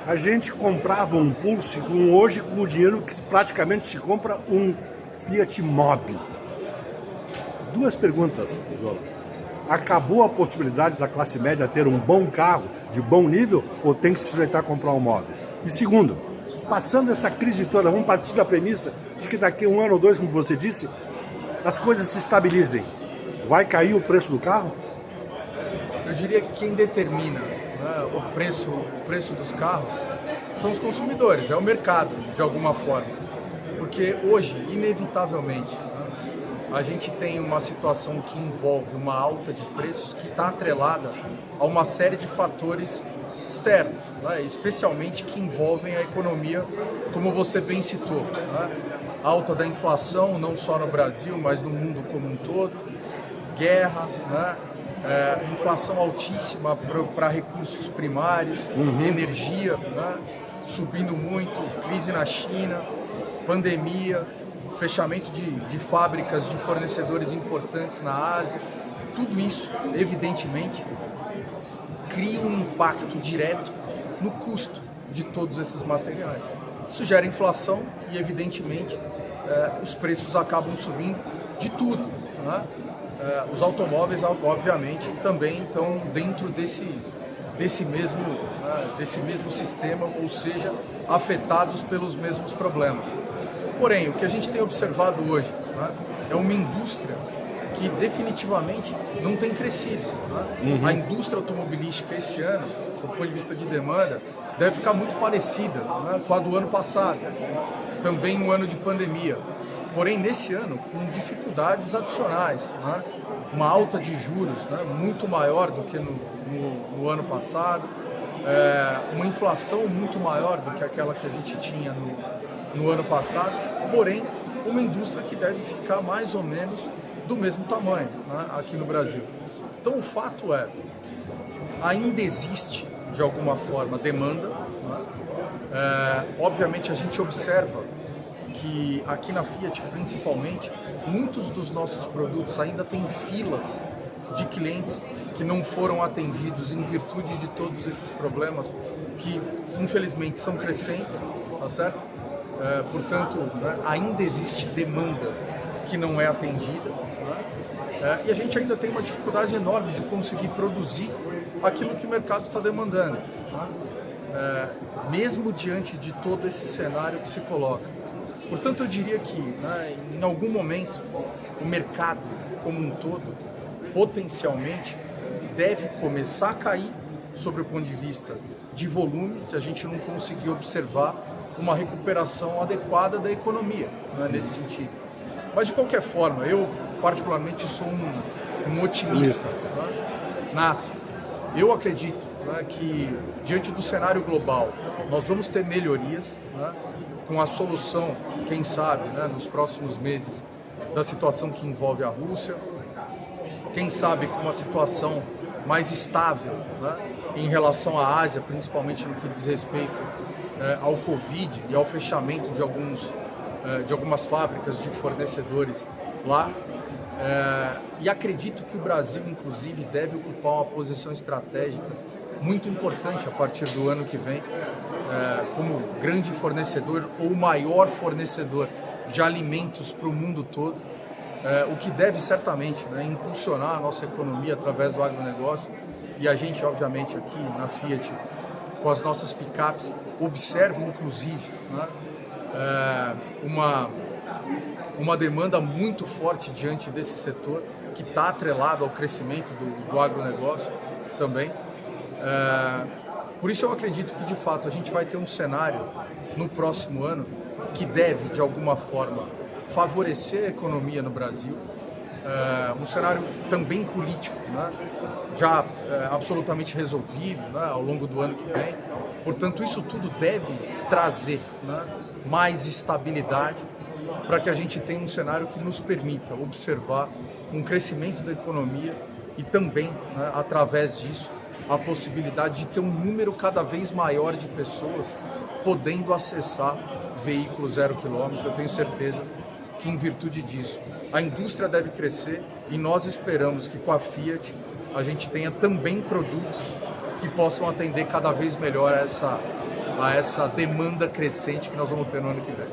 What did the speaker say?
A gente comprava um Pulse hoje com o dinheiro que praticamente se compra um Fiat Mobi. Duas perguntas, Zola. Acabou a possibilidade da classe média ter um bom carro, de bom nível, ou tem que se sujeitar a comprar um Mobi? E segundo, passando essa crise toda, vamos partir da premissa de que daqui a um ano ou dois, como você disse, as coisas se estabilizem. Vai cair o preço do carro? Eu diria que quem determina, né, o preço dos carros são os consumidores, é o mercado, de alguma forma. Porque hoje, inevitavelmente, né, a gente tem uma situação que envolve uma alta de preços que está atrelada a uma série de fatores externos, né, especialmente que envolvem a economia, como você bem citou. Né, alta da inflação, não só no Brasil, mas no mundo como um todo, guerra, né, inflação altíssima para recursos primários, energia, né, subindo muito, crise na China, pandemia, fechamento de fábricas de fornecedores importantes na Ásia. Tudo isso, evidentemente, cria um impacto direto no custo de todos esses materiais. Isso gera inflação e, evidentemente, os preços acabam subindo de tudo, né? Os automóveis, obviamente, também estão dentro desse mesmo sistema, ou seja, afetados pelos mesmos problemas. Porém, o que a gente tem observado hoje, né, é uma indústria que definitivamente não tem crescido. Né? A indústria automobilística esse ano, do ponto de vista de demanda, deve ficar muito parecida, né, com a do ano passado, também um ano de pandemia. Porém, nesse ano, com dificuldades adicionais, né? Uma alta de juros, né? Muito maior do que no ano passado, uma inflação muito maior do que aquela que a gente tinha no ano passado, porém, uma indústria que deve ficar mais ou menos do mesmo tamanho, né? Aqui no Brasil. Então, o fato é, ainda existe, de alguma forma, demanda, né? Obviamente, a gente observa que aqui na Fiat, principalmente, muitos dos nossos produtos ainda têm filas de clientes que não foram atendidos em virtude de todos esses problemas que, infelizmente, são crescentes, tá certo? Portanto, né, ainda existe demanda que não é atendida, né? E a gente ainda tem uma dificuldade enorme de conseguir produzir aquilo que o mercado está demandando, né? Mesmo diante de todo esse cenário que se coloca. Portanto, eu diria que, né, em algum momento, o mercado como um todo, potencialmente, deve começar a cair sobre o ponto de vista de volume, se a gente não conseguir observar uma recuperação adequada da economia, né, nesse sentido. Mas, de qualquer forma, eu particularmente sou um otimista, né, nato. Eu acredito, né, que, diante do cenário global, nós vamos ter melhorias, né, com a solução, quem sabe, né, nos próximos meses, da situação que envolve a Rússia, quem sabe com uma situação mais estável, né, em relação à Ásia, principalmente no que diz respeito ao Covid e ao fechamento de algumas fábricas de fornecedores lá. E acredito que o Brasil, inclusive, deve ocupar uma posição estratégica muito importante a partir do ano que vem, como grande fornecedor ou maior fornecedor de alimentos para o mundo todo, o que deve certamente, né, impulsionar a nossa economia através do agronegócio. E a gente, obviamente, aqui na Fiat, com as nossas picapes, observa inclusive, né, uma demanda muito forte diante desse setor, que está atrelado ao crescimento do agronegócio também. Por isso eu acredito que, de fato, a gente vai ter um cenário no próximo ano que deve, de alguma forma, favorecer a economia no Brasil, um cenário também político, né? Já absolutamente resolvido, né, ao longo do ano que vem. Portanto, isso tudo deve trazer, né, mais estabilidade para que a gente tenha um cenário que nos permita observar um crescimento da economia e também, né, através disso, a possibilidade de ter um número cada vez maior de pessoas podendo acessar veículos 0 km. Eu tenho certeza que, em virtude disso, a indústria deve crescer e nós esperamos que, com a Fiat, a gente tenha também produtos que possam atender cada vez melhor a essa demanda crescente que nós vamos ter no ano que vem.